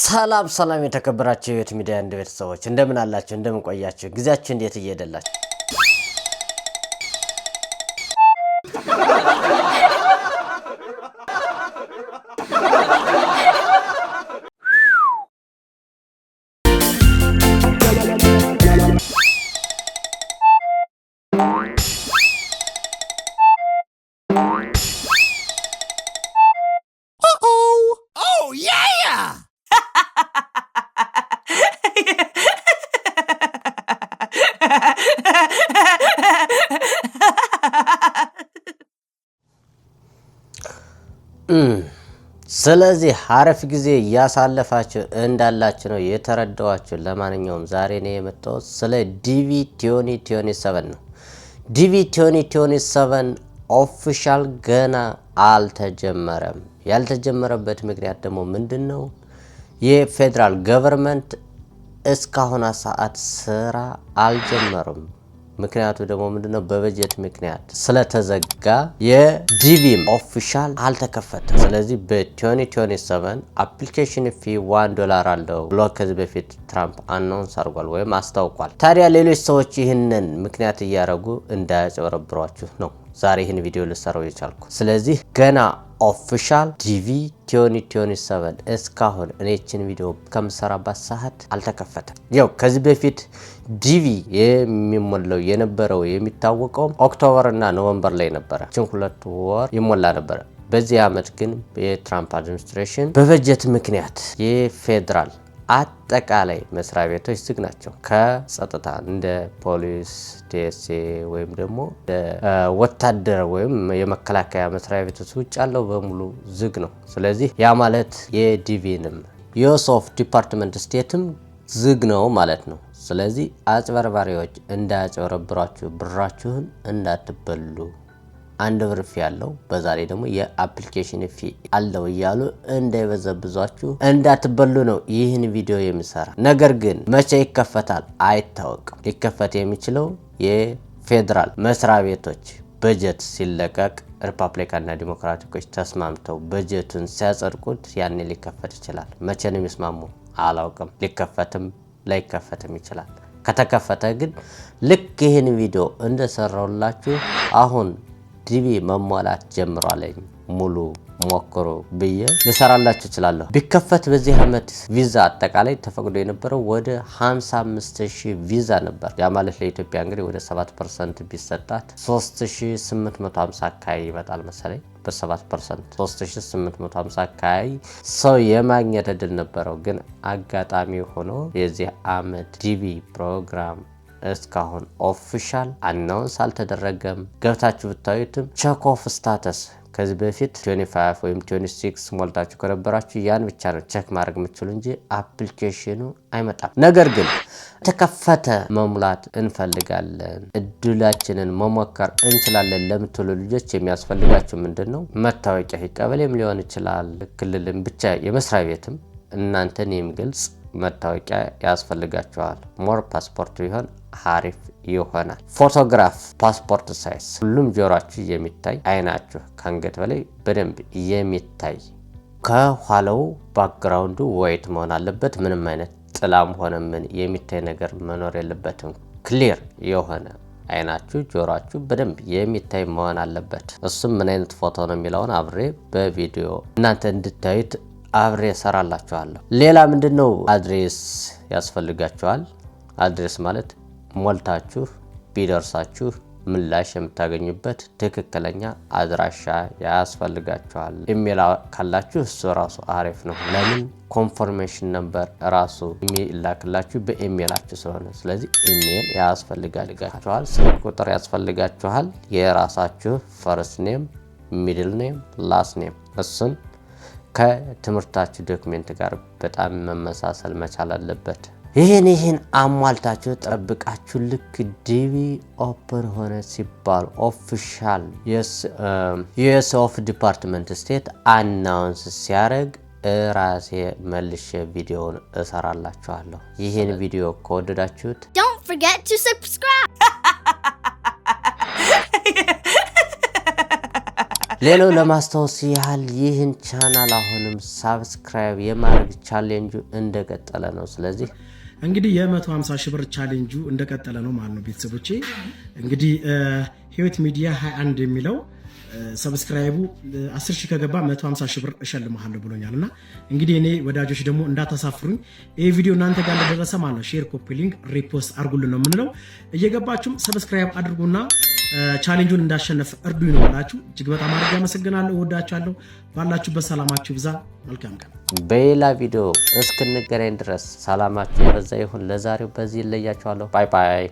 ሰላም የተከበራችሁ የት ሚዲያ እንደ ቤተሰቦች እንደምን አላችሁ እንደምን ቆያችሁ ግዚያችሁ እንዴት እየደላችሁ ስለዚህ አረፍ ጊዜ ያሳለፋችሁ እንዳላችሁ ነው የተረዳዋችሁ ለማንኛውም ዛሬ ነው የመጣው ስለ ዲቪ 2027 ነው ዲቪ 2027 ኦፊሻል ገና አልተጀመረም ያልተጀመረበት ምክንያት ደግሞ ምንድነው የፌደራል ገቨርንመንት እስካሁን ሰዓት ስራ አልጀመረም ምክንያቱ ደግሞ ምንድነው በበጀት ምክንያት ስለተዘጋ የዲቪ ኦፊሻል አልተከፈተም ስለዚህ በ2027 አፕሊኬሽን ፊ $1 አለው ብሎ ከዚህ በፊት ትራምፕ አናውንስ አድርጓል ወይም አስታውቋል ታዲያ ሌሎች ሰዎች ይህንን ምክንያት እያደረጉ እንዳያጨበረብሯችሁ ነው ዛሬ ይህን ቪዲዮ ልሰራው የቻልኩ ስለዚህ ገና ኦፊሻል ዲቪ 2027 እስካሁን እኔችን ቪዲዮ ከምሰራባት ሰዓት አልተከፈተም ያው ከዚህ በፊት ዲቪ የሚሞላው የነበረው የሚታወቀው ኦክቶበር እና ኖቬምበር ላይ ነበር ችን ሁለት ወር ይሞላ ነበር በዚህ አመት ግን የትራምፕ አድሚኒስትሬሽን በበጀት ምክንያት የፌደራል አጠቃላይ መስሪያ ቤቶች ዝግ ናቸው ከጸጥታ እንደ ፖሊስ ዲኤስኤ ወይም ደግሞ ወታደር ወይም የመከላከያ መስሪያ ቤቶች ውጭ ያለው በሙሉ ዝግ ነው ስለዚህ ያ ማለት የዲቪንም ዩኤስ ኦፍ ዲፓርትመንት ስቴትም ዝግ ነው ማለት ነው ስለዚህ አጭበርባሪዎች እንዳያጨበረብሯችሁ ብራችሁን እንዳትበሉ አንድ ብር ፊ ያለው በዛሬ ደግሞ የአፕሊኬሽን ፊ አለው ይያሉ እንዳይበዘብዟችሁ እንዳትበሉ ነው ይህን ቪዲዮ የሚሰራ ነገር ግን መቼ ይከፈታል አይታወቅም ሊከፈት የሚችለው የፌደራል መስሪያ ቤቶች በጀት ሲለቀቅ ሪፐብሊካንና ዲሞክራቲኮች ተስማምተው በጀቱን ሲያጸድቁት ያኔ ሊከፈት ይችላል መቼ ነው የሚስማሙ አላውቅም ሊከፈትም ላይከፈትም ይችላል ከተከፈተ ግን ልክ ይህን ቪዲዮ እንደሰራውላችሁ አሁን ዲቪ መሟላት ጀምሯለኝ ሙሉ ሞክሩ ብዬ ልሰራላችሁ እችላለሁ ቢከፈት በዚህ አመት ቪዛ አጠቃላይ ተፈቅዶ የነበረው ወደ 55000 ቪዛ ነበር ያ ማለት ለኢትዮጵያ እንግዲህ ወደ 7% ቢሰጣት 3850 አካባቢ ይመጣል መሰለኝ በ7% 3850 አካባቢ ሰው የማግኘት እድል ነበረው ግን አጋጣሚ ሆኖ የዚህ አመት ዲቪ ፕሮግራም እስካሁን ኦፊሻል አናውንስ አልተደረገም ገብታችሁ ብታዩትም ቼክ ኦፍ ስታተስ ከዚህ በፊት 25 ወይም 26 ሞልታችሁ ከነበራችሁ ያን ብቻ ነው ቼክ ማድረግ የምትችሉ እንጂ አፕሊኬሽኑ አይመጣም ነገር ግን ተከፈተ መሙላት እንፈልጋለን እድላችንን መሞከር እንችላለን ለምትሉ ልጆች የሚያስፈልጋችሁ ምንድነው መታወቂያ ይቀበልም ሊሆን ይችላል ክልልም ብቻ የመስሪያ ቤትም እናንተን የሚገልጽ መታወቂያ ያስፈልጋችኋል ሞር ፓስፖርት ቢሆን አሪፍ ይሆናል ፎቶግራፍ ፓስፖርት ሳይዝ ሁሉም ጆሮአችሁ የሚታይ አይናችሁ ከአንገት በላይ በደንብ የሚታይ ከኋላው ባክግራውንዱ ዋይት መሆን አለበት ምንም አይነት ጥላም ሆነ ምን የሚታይ ነገር መኖር የለበትም ክሊር የሆነ አይናችሁ ጆሮአችሁ በደንብ የሚታይ መሆን አለበት እሱም ምን አይነት ፎቶ ነው የሚለውን አብሬ በቪዲዮ እናንተ እንድታዩት አብሬ ሰራላችኋለሁ ሌላ ምንድነው አድሬስ ያስፈልጋችኋል አድሬስ ማለት ሞልታችሁ ቢደርሳችሁ ምላሽ የምታገኙበት ትክክለኛ አድራሻ ያስፈልጋችኋል ኢሜል ካላችሁ እሱ ራሱ አሪፍ ነው ለምን ኮንፈርሜሽን ነምበር ራሱ ኢሜል ላክላችሁ በኢሜላችሁ ስለሆነ ስለዚህ ኢሜል ያስፈልጋችኋል ስልክ ቁጥር ያስፈልጋችኋል የራሳችሁ ፈርስት ኔም ሚድል ኔም ላስት ኔም እሱን ከትምህርታችሁ ዶክመንት ጋር በጣም መመሳሰል መቻል አለበት ይሄን አሟልታችሁ ጠብቃችሁ ልክ ዲቪ ኦፕን ሆነ ሲባል ኦፊሻል ዩኤስ ኦፍ ዲፓርትመንት ስቴት አናውንስ ሲያደርግ ራሴ መልሼ ቪዲዮን እሰራላችኋለሁ ይሄን ቪዲዮ ከወደዳችሁት Don't forget to subscribe ሌላው ለማስታወስ ያህል ይህን ቻናል አሁንም ሳብስክራይብ የማድረግ ቻሌንጁ እንደቀጠለ ነው። ስለዚህ እንግዲህ የ150 ሺህ ብር ቻሌንጁ እንደቀጠለ ነው ማለት ነው። ቤተሰቦቼ እንግዲህ ህይወት ሚዲያ 21 የሚለው ሰብስክራይቡ 10 ሺህ ከገባ 150 ሺህ ብር እሸልማለሁ ብሎኛልና እንግዲህ እኔ ወዳጆች ደግሞ እንዳታሳፍሩኝ ይሄ ቪዲዮ እናንተ ጋር ለደረሰ ማለት ነው ሼር፣ ኮፒ ሊንክ፣ ሪፖስት አድርጉልን ነው የምንለው። እየገባችሁም ሰብስክራይብ አድርጉና ቻሌንጁን እንዳሸነፍ እርዱኝ ነው ብላችሁ እጅግ በጣም አድርጌ አመሰግናለሁ። እወዳችኋለሁ። ባላችሁበት ሰላማችሁ ብዛ። መልካም ቀን። በሌላ ቪዲዮ እስክንገናኝ ድረስ ሰላማችሁ የበዛ ይሁን። ለዛሬው በዚህ እለያችኋለሁ። ባይ ባይ።